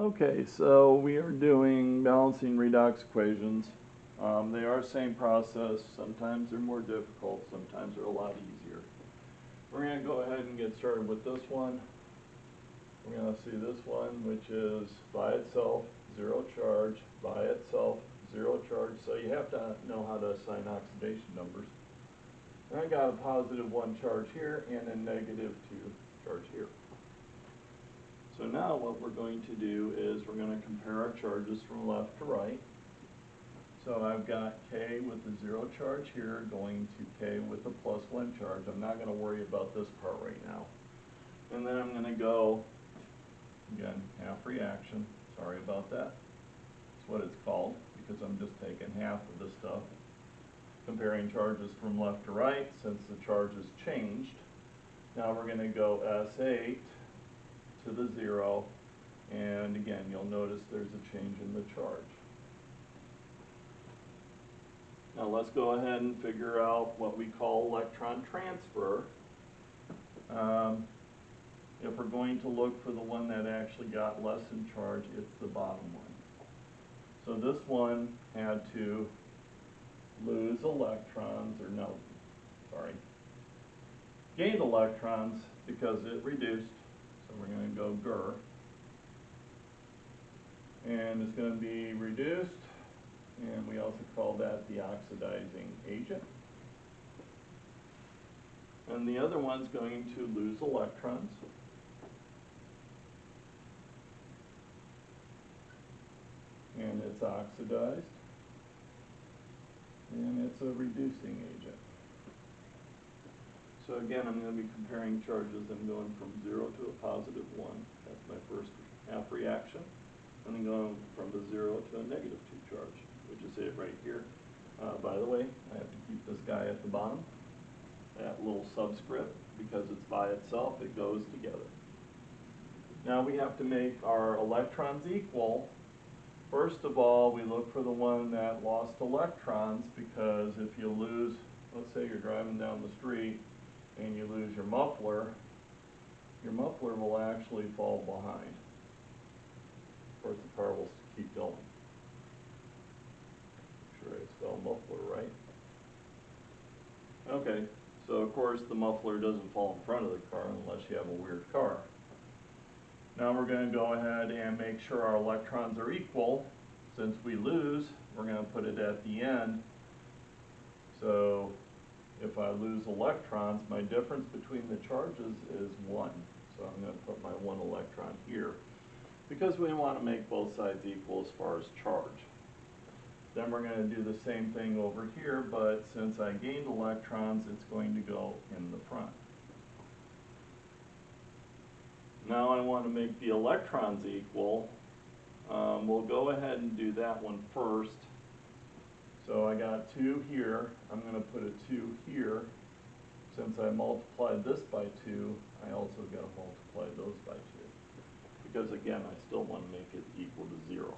Okay, so we are doing balancing redox equations. They are the same process. Sometimes they're more difficult, sometimes they're a lot easier. We're going to go ahead and get started with this one. We're going to see this one, which is by itself, zero charge, by itself, zero charge. So you have to know how to assign oxidation numbers. And I got a positive 1 charge here and a negative 2 charge here. So now what we're going to do is we're going to compare our charges from left to right. So I've got K with a 0 charge here going to K with a plus 1 charge. I'm not going to worry about this part right now. And then I'm going to go, again, half reaction. Sorry about that. That's what it's called because I'm just taking half of this stuff. Comparing charges from left to right since the charge has changed. Now we're going to go S8 to the 0, and again you'll notice there's a change in the charge. Now let's go ahead and figure out what we call electron transfer. If we're going to look for the one that actually got less in charge, it's the bottom one. So this one had to lose electrons, or no, sorry, gained electrons because it reduced. So we're going to go GER, and it's going to be reduced, and we also call that the oxidizing agent. And the other one's going to lose electrons, and it's oxidized, and it's a reducing agent. So again, I'm going to be comparing charges. I'm going from 0 to a positive 1. That's my first half reaction. And then going from the 0 to a negative 2 charge, which is it right here. By the way, I have to keep this guy at the bottom, that little subscript, because it's by itself, it goes together. Now we have to make our electrons equal. First of all, we look for the one that lost electrons, because if you lose, let's say you're driving down the street, and you lose your muffler will actually fall behind. Of course, the car will keep going. Make sure I spell muffler right. Okay, so of course the muffler doesn't fall in front of the car unless you have a weird car. Now we're going to go ahead and make sure our electrons are equal. Since we lose, we're going to put it at the end. So if I lose electrons, my difference between the charges is 1. So I'm going to put my 1 electron here because we want to make both sides equal as far as charge. Then we're going to do the same thing over here, but since I gained electrons, it's going to go in the front. Now I want to make the electrons equal. We'll go ahead and do that one first. So I got 2 here. I'm going to put a 2 here. Since I multiplied this by 2, I also got to multiply those by 2. Because again, I still want to make it equal to 0.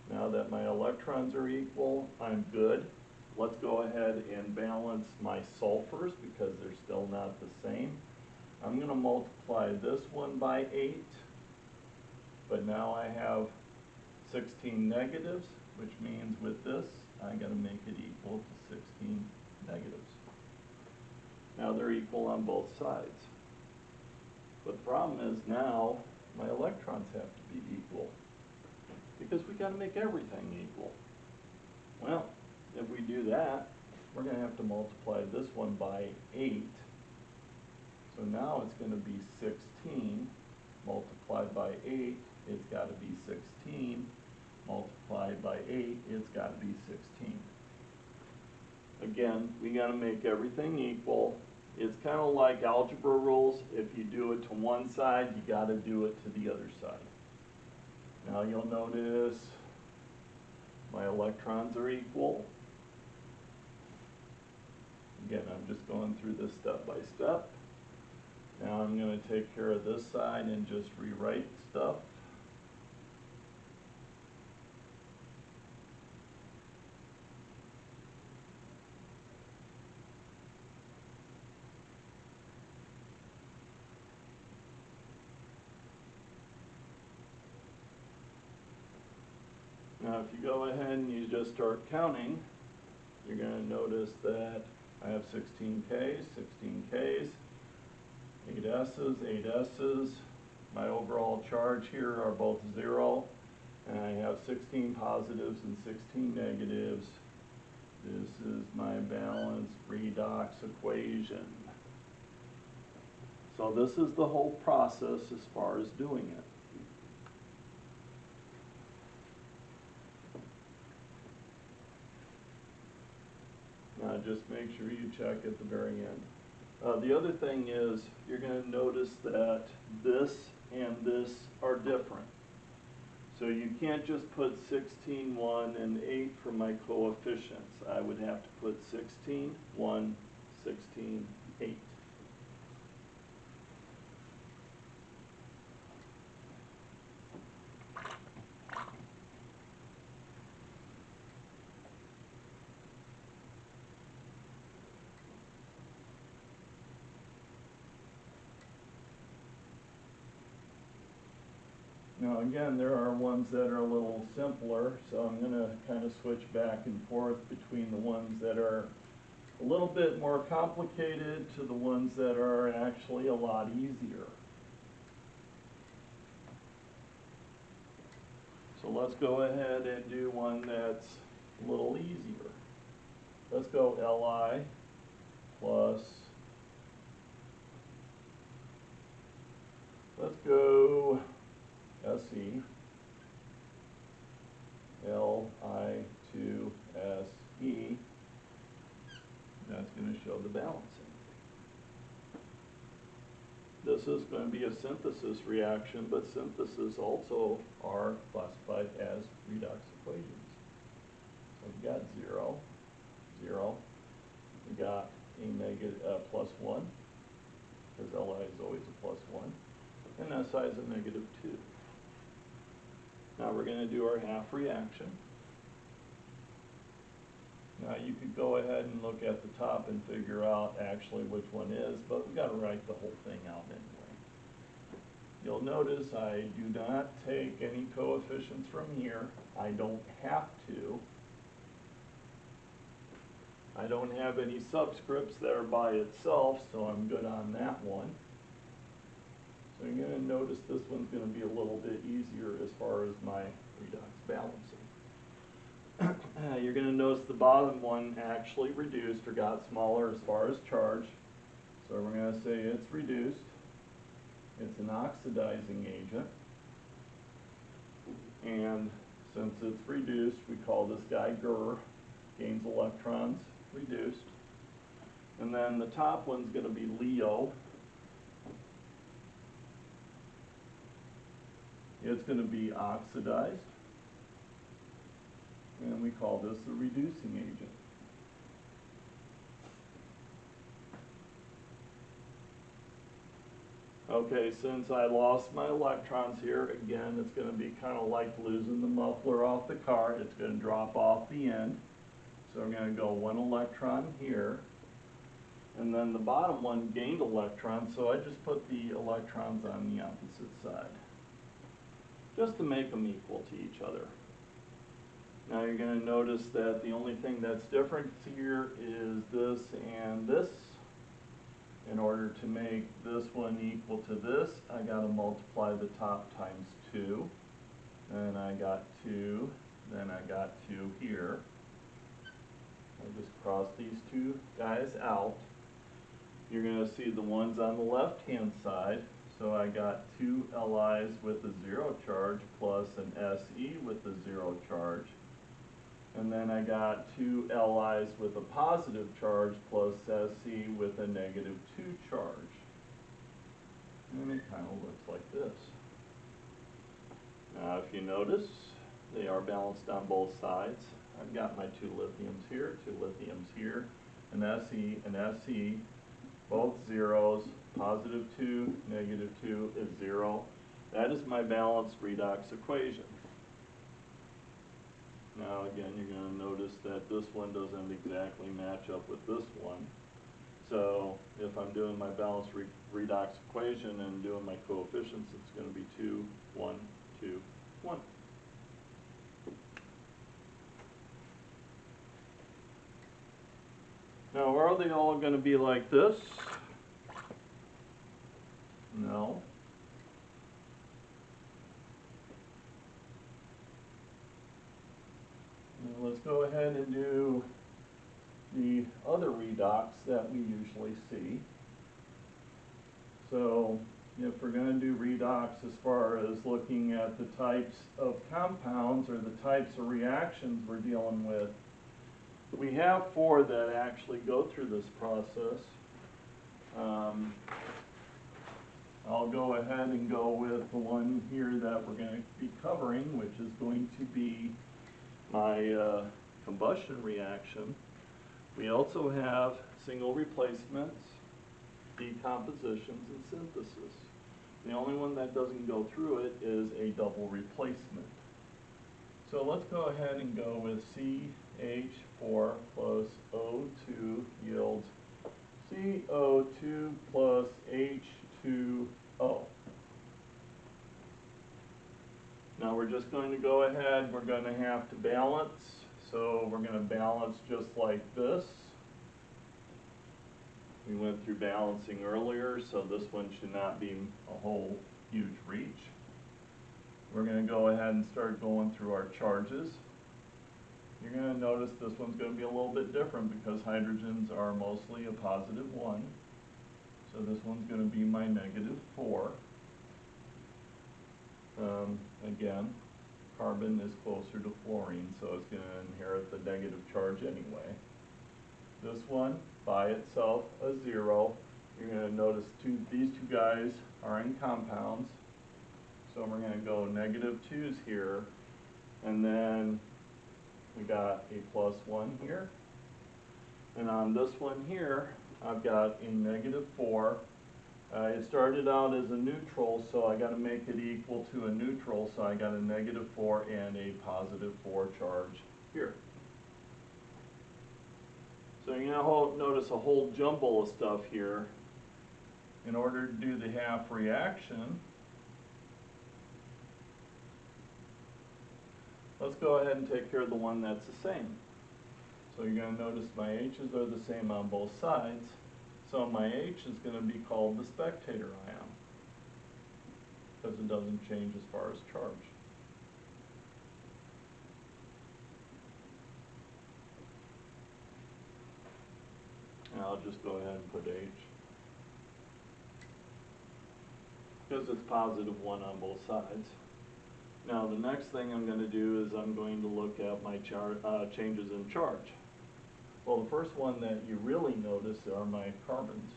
Now that my electrons are equal, I'm good. Let's go ahead and balance my sulfurs because they're still not the same. I'm going to multiply this one by 8. But now I have 16 negatives, which means with this, I got to make it equal to 16 negatives. Now they're equal on both sides. But the problem is now my electrons have to be equal because we got to make everything equal. Well, if we do that, we're going to have to multiply this one by 8. So now it's going to be 16 multiplied by 8. It's got to be 16. Multiplied by 8, it's got to be 16. Again, we got to make everything equal. It's kind of like algebra rules. If you do it to one side, you got to do it to the other side. Now you'll notice my electrons are equal. Again, I'm just going through this step by step. Now I'm going to take care of this side and just rewrite stuff. Now if you go ahead and you just start counting, you're going to notice that I have 16 Ks, 16 Ks, 8 S's, 8 S's. My overall charge here are both 0, and I have 16 positives and 16 negatives. This is my balanced redox equation. So this is the whole process as far as doing it. Now just make sure you check at the very end. The other thing is, you're going to notice that this and this are different. So you can't just put 16, 1, and 8 for my coefficients. I would have to put 16, 1, 16, 8. Now again, there are ones that are a little simpler, so I'm going to kind of switch back and forth between the ones that are a little bit more complicated to the ones that are actually a lot easier. So let's go ahead and do one that's a little easier. Let's go Li plus, let's go Se, Li2Se. That's going to show the balancing. This is going to be a synthesis reaction, but synthesis also are classified as redox equations. So we've got 0, 0. We've got a negative plus 1, because Li is always a plus 1, and Si is a negative 2. Now we're going to do our half reaction. Now you could go ahead and look at the top and figure out actually which one is, but we've got to write the whole thing out anyway. You'll notice I do not take any coefficients from here. I don't have to. I don't have any subscripts that are by itself, so I'm good on that one. So you're going to notice this one's going to be a little bit easier as far as my redox balancing. You're going to notice the bottom one actually reduced or got smaller as far as charge. So we're going to say it's reduced. It's an oxidizing agent. And since it's reduced, we call this guy GR, gains electrons, reduced. And then the top one's going to be LEO. It's going to be oxidized, and we call this the reducing agent. Okay, since I lost my electrons here, again, it's going to be kind of like losing the muffler off the car. It's going to drop off the end. So we're going to go 1 electron here, and then the bottom one gained electrons, so I just put the electrons on the opposite side, just to make them equal to each other. Now you're going to notice that the only thing that's different here is this and this. In order to make this one equal to this, I got to multiply the top times 2. Then I got 2, then I got 2 here. I just cross these two guys out. You're going to see the ones on the left-hand side. So I got 2 Li's with a 0 charge plus an Se with a 0 charge. And then I got 2 Li's with a positive charge plus Se with a negative 2 charge. And it kind of looks like this. Now if you notice, they are balanced on both sides. I've got my 2 lithiums here, 2 lithiums here, an Se and Se, both zeros. Positive 2, negative 2 is 0. That is my balanced redox equation. Now again, you're going to notice that this one doesn't exactly match up with this one. So if I'm doing my balanced redox equation and doing my coefficients, it's going to be 2, 1, 2, 1. Now, are they all going to be like this? No. Now let's go ahead and do the other redox that we usually see. So if we're going to do redox as far as looking at the types of compounds or the types of reactions we're dealing with, we have 4 that actually go through this process. I'll go ahead and go with the one here that we're going to be covering, which is going to be my combustion reaction. We also have single replacements, decompositions, and synthesis. The only one that doesn't go through it is a double replacement. So let's go ahead and go with CH4 plus O2 yields CO2 plus H2O. Now we're just going to go ahead, we're going to have to balance. So we're going to balance just like this. We went through balancing earlier, so this one should not be a whole huge reach. We're going to go ahead and start going through our charges. You're going to notice this one's going to be a little bit different because hydrogens are mostly a positive 1. So this one's going to be my -4. Again, carbon is closer to fluorine, so it's going to inherit the negative charge anyway. This one, by itself, a 0. You're going to notice these two guys are in compounds. So we're going to go -2's here, and then we got a +1 here. And on this one here, I've got a -4. It started out as a neutral, so I got to make it equal to a neutral, so I got a -4 and a +4 charge here. So you're going to notice a whole jumble of stuff here. In order to do the half reaction, let's go ahead and take care of the one that's the same. So you're going to notice my H's are the same on both sides. So my H is going to be called the spectator ion because it doesn't change as far as charge. And I'll just go ahead and put H because it's +1 on both sides. Now the next thing I'm going to do is I'm going to look at my changes in charge. Well, the first one that you really notice are my carbons.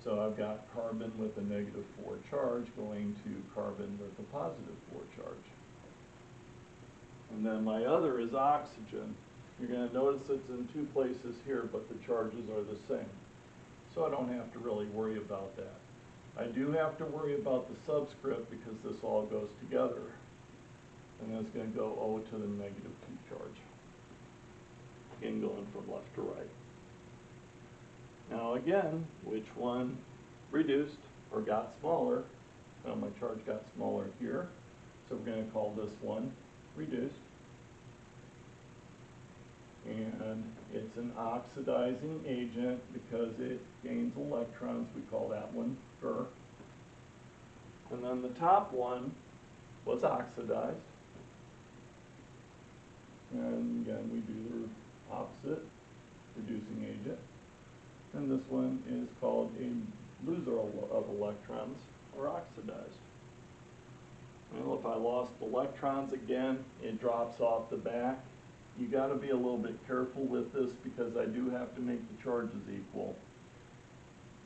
So I've got carbon with a -4 charge going to carbon with a +4 charge. And then my other is oxygen. You're going to notice it's in 2 places here, but the charges are the same. So I don't have to really worry about that. I do have to worry about the subscript because this all goes together. And then it's going to go O to the -2 charge. Again, going from left to right. Now again, which one reduced or got smaller? Well, my charge got smaller here. So we're going to call this one reduced. And it's an oxidizing agent because it gains electrons. We call that one Fer. And then the top one was oxidized. And again, we do the opposite, reducing agent. And this one is called a loser of electrons, or oxidized. Well, if I lost electrons again, it drops off the back. You got to be a little bit careful with this because I do have to make the charges equal.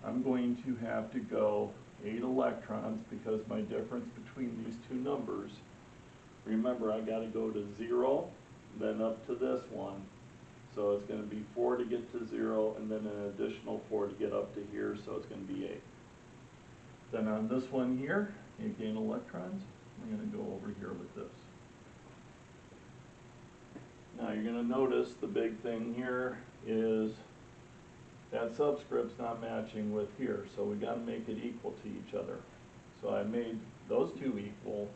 I'm going to have to go 8 electrons because my difference between these two numbers, remember I got to go to 0, then up to this one. So it's going to be 4 to get to 0, and then an additional 4 to get up to here, so it's going to be 8. Then on this one here, you gain electrons. We're going to go over here with this. Now you're going to notice the big thing here is that subscript's not matching with here, so we got to make it equal to each other. So I made those two equal,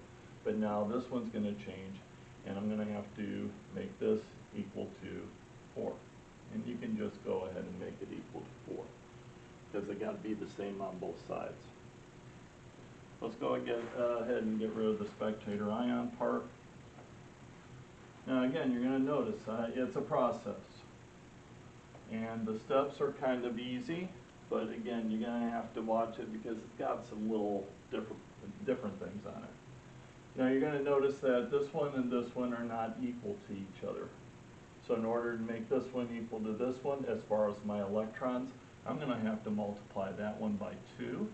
but now this one's going to change, and I'm going to have to make this equal to 4. and you can just go ahead and make it equal to 4, because they got to be the same on both sides. Let's go and ahead and get rid of the spectator ion part. Now again, you're going to notice it's a process, and the steps are kind of easy, but again, you're going to have to watch it because it's got some little different things on it. Now you're going to notice that this one and this one are not equal to each other. So in order to make this one equal to this one, as far as my electrons, I'm going to have to multiply that one by 2,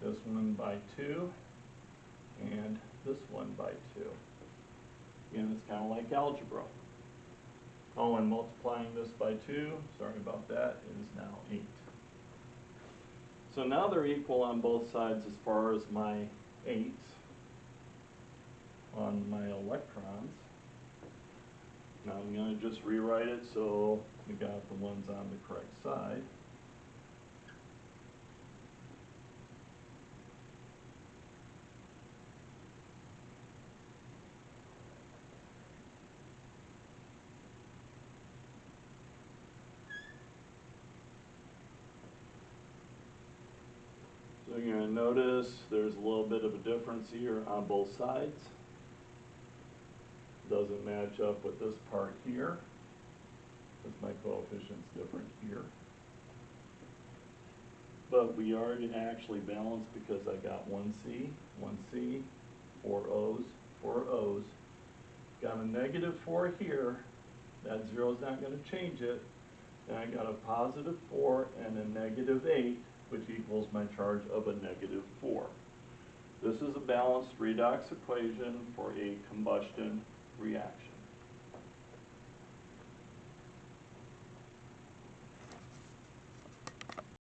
this one by 2, and this one by 2. Again, it's kind of like algebra. Oh, and multiplying this by 2, sorry about that, is now 8. So now they're equal on both sides as far as my 8s on my electrons. Now I'm going to just rewrite it so we got the ones on the correct side. So you're going to notice there's a little bit of a difference here on both sides. Doesn't match up with this part here, because my coefficient's different here. But we are actually balanced because I got 1C, 1C, 4 O's, 4 O's. Got a negative 4 here. That zero's not going to change it. And I got a positive 4 and a negative 8, which equals my charge of a negative 4. This is a balanced redox equation for a combustion reaction.